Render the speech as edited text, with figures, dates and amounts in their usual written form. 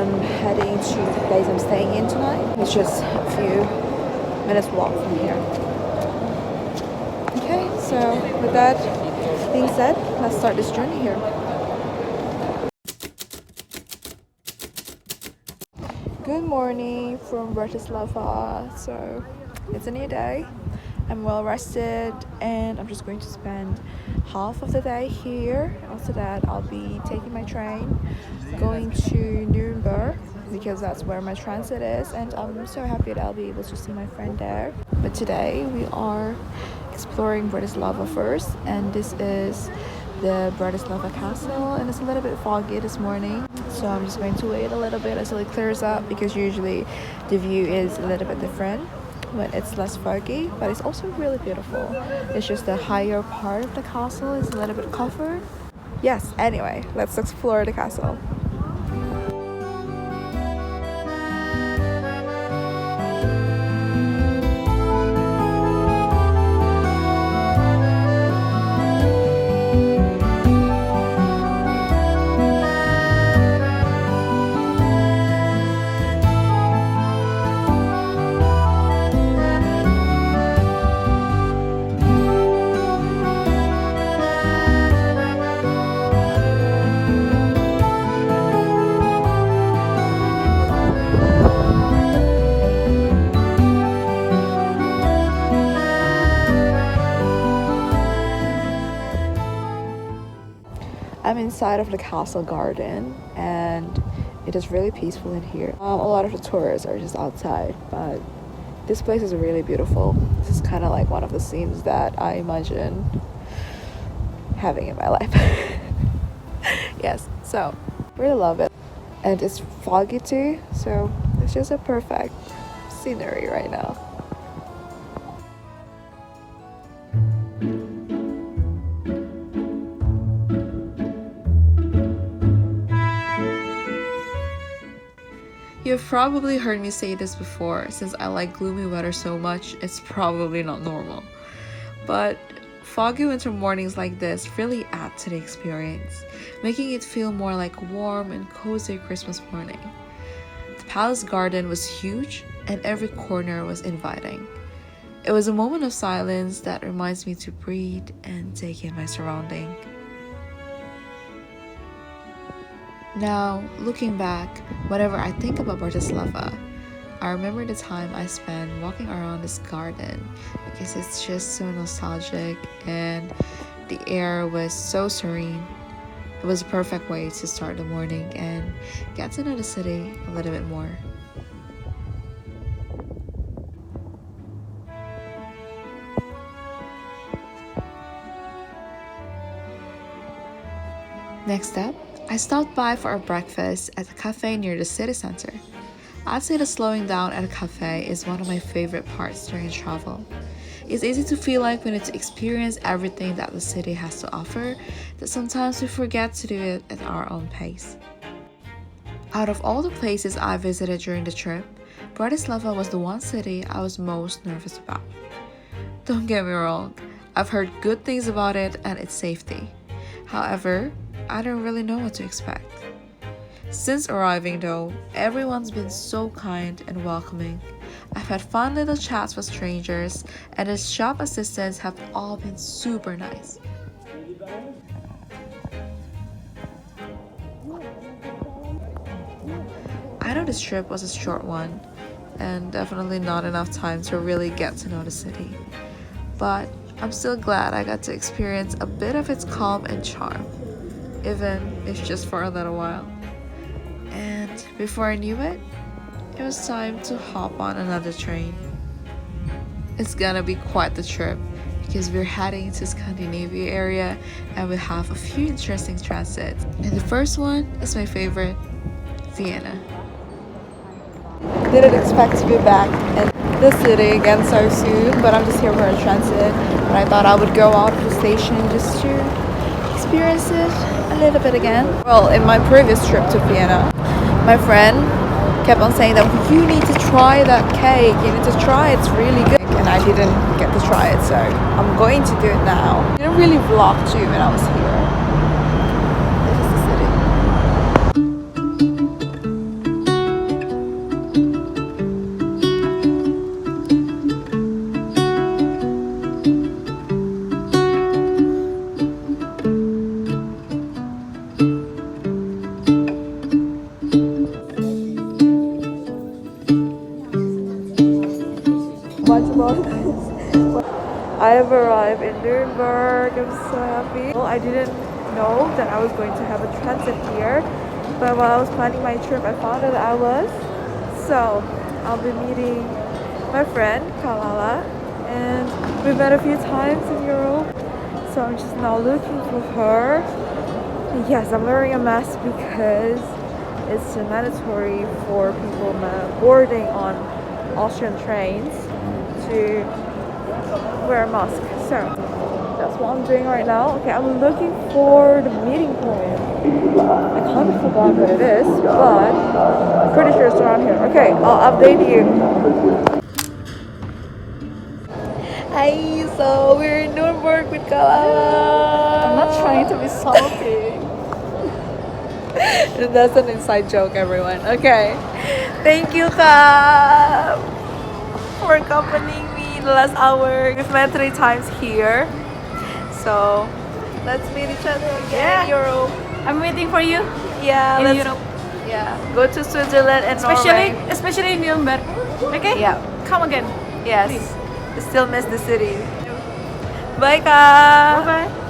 I'm heading to the place I'm staying in tonight. It's just a few minutes walk from here. Okay, so with that being said, let's start this journey here. Good morning from Bratislava. So it's a new day. I'm well rested and I'm just going to spend half of the day here. After that, I'll be taking my train, going to Nuremberg because that's where my transit is, and I'm so happy that I'll be able to see my friend there. But today we are exploring Bratislava first, and this is the Bratislava castle, and it's a little bit foggy this morning, so I'm just going to wait a little bit until it clears up because usually the view is a little bit different when it's less foggy, but it's also really beautiful. It's just the higher part of the castle is a little bit covered. Yes, anyway, let's explore the castle. I'm inside of the castle garden and it is really peaceful in here. A lot of the tourists are just outside, but this place is really beautiful. This is kind of like one of the scenes that I imagine having in my life. Yes, so really love it. And it's foggy too, so it's just a perfect scenery right now. You've probably heard me say this before, since I like gloomy weather so much, it's probably not normal. But foggy winter mornings like this really add to the experience, making it feel more like a warm and cozy Christmas morning. The palace garden was huge and every corner was inviting. It was a moment of silence that reminds me to breathe and take in my surrounding. Now, looking back, whenever I think about Bratislava, I remember the time I spent walking around this garden because it's just so nostalgic and the air was so serene. It was a perfect way to start the morning and get to know the city a little bit more. Next up, I stopped by for a breakfast at a cafe near the city center. I'd say that slowing down at a cafe is one of my favorite parts during travel. It's easy to feel like we need to experience everything that the city has to offer, that sometimes we forget to do it at our own pace. Out of all the places I visited during the trip, Bratislava was the one city I was most nervous about. Don't get me wrong, I've heard good things about it and its safety. However, I don't really know what to expect. Since arriving though, everyone's been so kind and welcoming. I've had fun little chats with strangers, and the shop assistants have all been super nice. I know this trip was a short one, and definitely not enough time to really get to know the city. But I'm still glad I got to experience a bit of its calm and charm, even if just for a little while. And before I knew it, it was time to hop on another train. It's gonna be quite the trip because we're heading to Scandinavia area and we have a few interesting transits. And the first one is my favorite, Vienna. Didn't expect to be back in the city again so soon, but I'm just here for a transit. But I thought I would go out of the station just to experience it a little bit again. Well, in my previous trip to Vienna, my friend kept on saying that you need to try that cake, you need to try it, it's really good. And I didn't get to try it, so I'm going to do it now. I didn't really vlog too when I was here. This is the city. I've arrived in Nuremberg. I'm so happy. Well, I didn't know that I was going to have a transit here, but while I was planning my trip, I found out that I was. So I'll be meeting my friend Kalala, and we've met a few times in Europe. So I'm just now looking for her. Yes, I'm wearing a mask because it's mandatory for people boarding on Austrian trains to wear a mask. So that's what I'm doing right now. Okay, I'm looking for the meeting point. I kind of forgot what it is, but I'm pretty sure it's around here. Okay, I'll update you. Hi, so we're in Nuremberg with Kalala. I'm not trying to be salty. That's an inside joke, everyone. Okay. Thank you, Ka, for accompanying me the last hour. We've met 3 times here. So let's meet each other again in Europe. I'm waiting for you Yeah, in let's Europe. Yeah. Go to Switzerland and Norway. Especially in Nuremberg. Okay? Yeah. Come again. Yes. Please. I still miss the city. Bye, Ka. Bye bye.